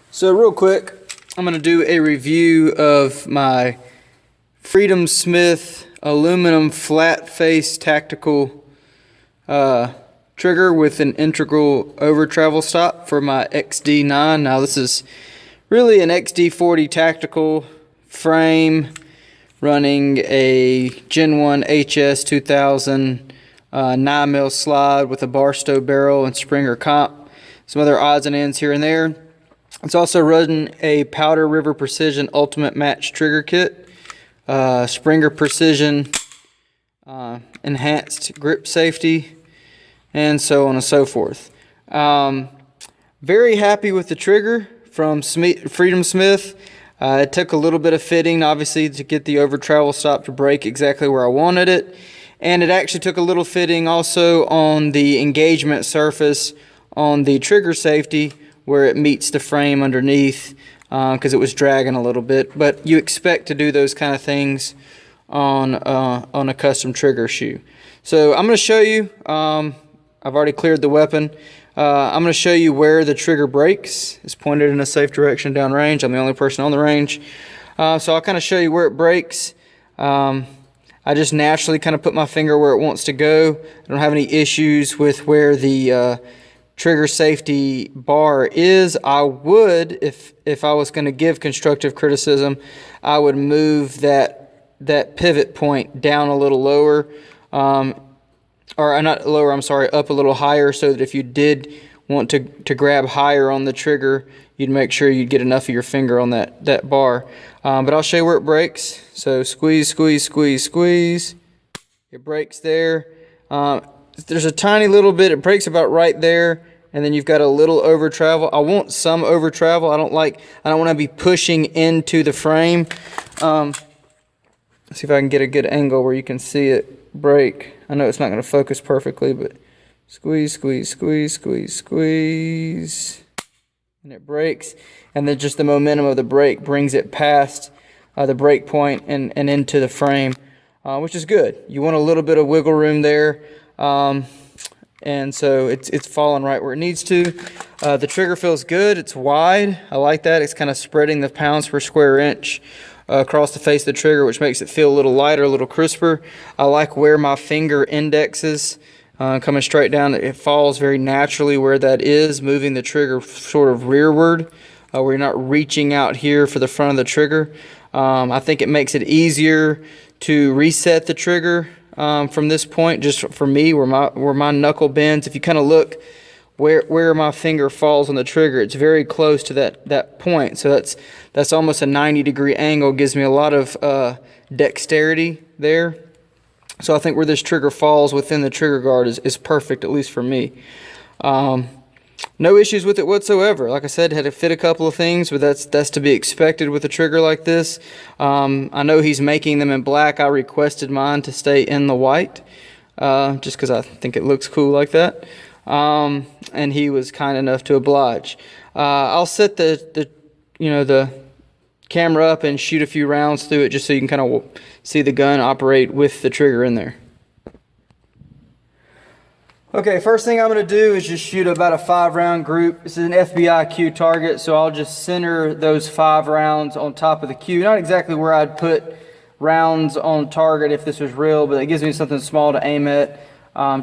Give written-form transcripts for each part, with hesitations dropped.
So real quick, I'm going to do a review of my Freedomsmith aluminum flat face tactical trigger with an integral over travel stop for my XD9. Now this is really an XD40 tactical frame running a Gen 1 HS 2000 9mm slide with a Barstow barrel and Springer comp. Some other odds and ends here and there. It's also running a Powder River Precision Ultimate Match Trigger Kit, Springer Precision Enhanced Grip Safety, and so on and so forth. Very happy with the trigger from Freedomsmith. It took a little bit of fitting, obviously, to get the over travel stop to break exactly where I wanted it. And it actually took a little fitting also on the engagement surface on the trigger safety where it meets the frame underneath, because it was dragging a little bit. But you expect to do those kind of things on a custom trigger shoe. So I'm going to show you, I've already cleared the weapon. I'm going to show you where the trigger breaks. It's pointed in a safe direction downrange. I'm the only person on the range. So I'll kind of show you where it breaks. I just naturally kind of put my finger where it wants to go. I don't have any issues with where the trigger safety bar is. I would, if I was going to give constructive criticism, I would move that pivot point down a little lower, or not lower, I'm sorry, up a little higher, so that if you did want to grab higher on the trigger, you'd make sure you'd get enough of your finger on that bar. But I'll show you where it breaks. So squeeze, squeeze, squeeze, squeeze. It breaks there. There's a tiny little bit. It breaks about right there, and then you've got a little over travel. I want some over travel. I don't want to be pushing into the frame. Let's see if I can get a good angle where you can see it break. I know it's not going to focus perfectly, but squeeze, squeeze, squeeze, squeeze, squeeze. And it breaks, and then just the momentum of the break brings it past the break point and into the frame, which is good. You want a little bit of wiggle room there, and so it's falling right where it needs to. The trigger feels good. It's wide. I like that. It's kind of spreading the pounds per square inch across the face of the trigger, which makes it feel a little lighter, a little crisper. I like where my finger indexes. Coming straight down, it falls very naturally where that is, moving the trigger sort of rearward, where you're not reaching out here for the front of the trigger. I think it makes it easier to reset the trigger from this point, just for me, where my knuckle bends. If you kind of look where my finger falls on the trigger, it's very close to that point. So that's almost a 90-degree angle. Gives me a lot of dexterity there. So I think where this trigger falls within the trigger guard is perfect, at least for me. No issues with it whatsoever. Like I said, had to fit a couple of things, but that's to be expected with a trigger like this. I know he's making them in black. I requested mine to stay in the white, just because I think it looks cool like that. And he was kind enough to oblige. I'll set the camera up and shoot a few rounds through it, just so you can kind of see the gun operate with the trigger in there. Okay, first thing I'm going to do is just shoot about a 5-round group. This is an FBIQ target, so I'll just center those 5 rounds on top of the cue. Not exactly where I'd put rounds on target if this was real, but it gives me something small to aim at,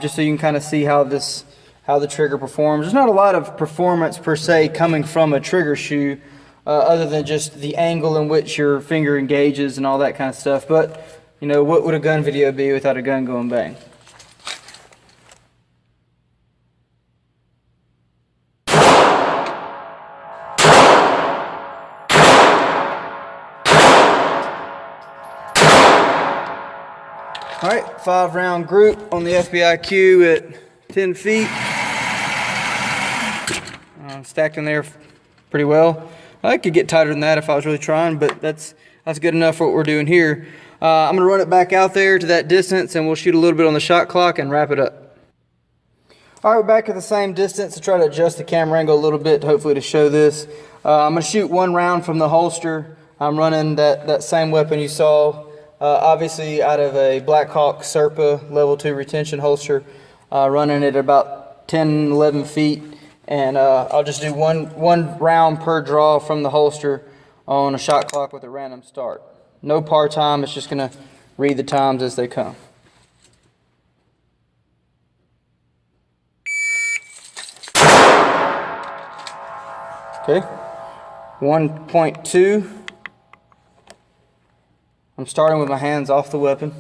just so you can kind of see how the trigger performs. There's not a lot of performance per se coming from a trigger shoe, other than just the angle in which your finger engages and all that kind of stuff. But, what would a gun video be without a gun going bang? All right, 5-round group on the FBIQ at 10 feet. Stacked in there pretty well. I could get tighter than that if I was really trying, but that's good enough for what we're doing here. I'm going to run it back out there to that distance, and we'll shoot a little bit on the shot clock and wrap it up. All right, we're back at the same distance. To try to adjust the camera angle a little bit, hopefully to show this. I'm going to shoot 1 round from the holster. I'm running that same weapon you saw, obviously out of a Black Hawk Serpa level 2 retention holster, running it about 10, 11 feet. And I'll just do one round per draw from the holster on a shot clock with a random start. No par time, it's just gonna read the times as they come. Okay, 1.2. I'm starting with my hands off the weapon.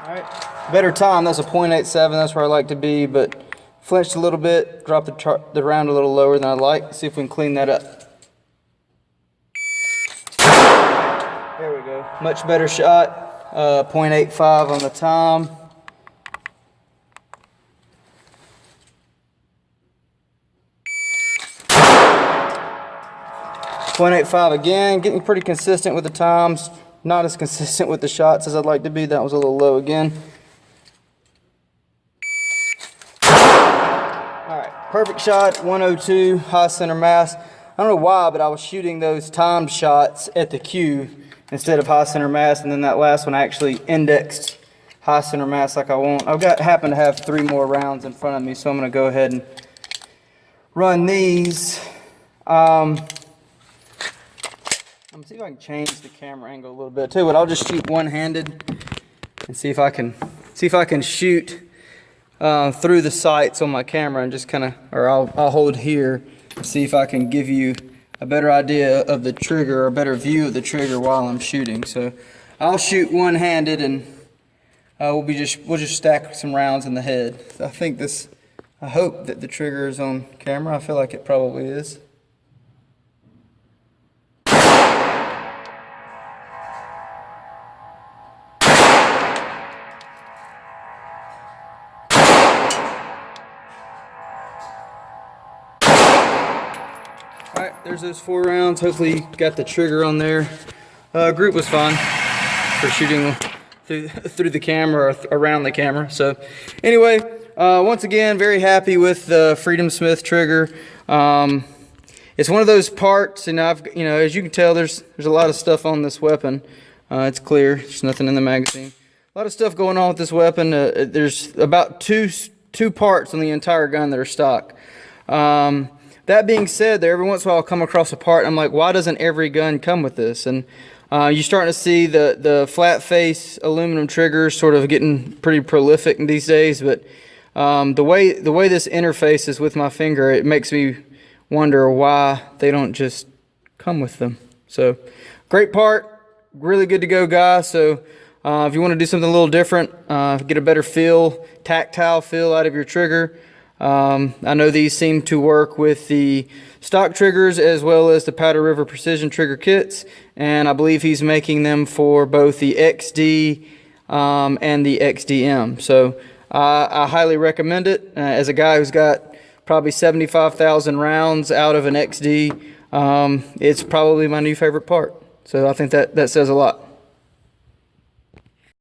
Alright, better time, that's a .87, that's where I like to be, but flinched a little bit, dropped the round a little lower than I like. See if we can clean that up. There we go, much better shot, .85 on the time. .85 again, getting pretty consistent with the times. Not as consistent with the shots as I'd like to be. That was a little low again. Alright, perfect shot, 102, high center mass. I don't know why, but I was shooting those timed shots at the cue instead of high center mass, and then that last one I actually indexed high center mass like I want. Happen to have 3 more rounds in front of me, so I'm going to go ahead and run these. Let me see if I can change the camera angle a little bit too, but I'll just shoot one-handed and see if I can shoot through the sights on my camera and just kind of, or I'll hold here, see if I can give you a better idea of the trigger or a better view of the trigger while I'm shooting. So I'll shoot one-handed and we'll just stack some rounds in the head. So I hope that the trigger is on camera. I feel like it probably is. Alright, there's those 4 rounds. Hopefully you got the trigger on there. Group was fun for shooting through the camera or around the camera. So anyway, once again, very happy with the Freedomsmith trigger. It's one of those parts, and as you can tell, there's a lot of stuff on this weapon. It's clear, there's nothing in the magazine. A lot of stuff going on with this weapon. There's about two parts on the entire gun that are stock. That being said, every once in a while I'll come across a part, I'm like, why doesn't every gun come with this? And you're starting to see the flat face aluminum triggers sort of getting pretty prolific these days, but the way this interfaces with my finger, it makes me wonder why they don't just come with them. So great part, really good to go, guys. So if you want to do something a little different, get a better tactile feel out of your trigger, I know these seem to work with the stock triggers as well as the Powder River Precision trigger kits, and I believe he's making them for both the XD and the XDm. So I highly recommend it. As a guy who's got probably 75,000 rounds out of an XD, it's probably my new favorite part. So I think that says a lot.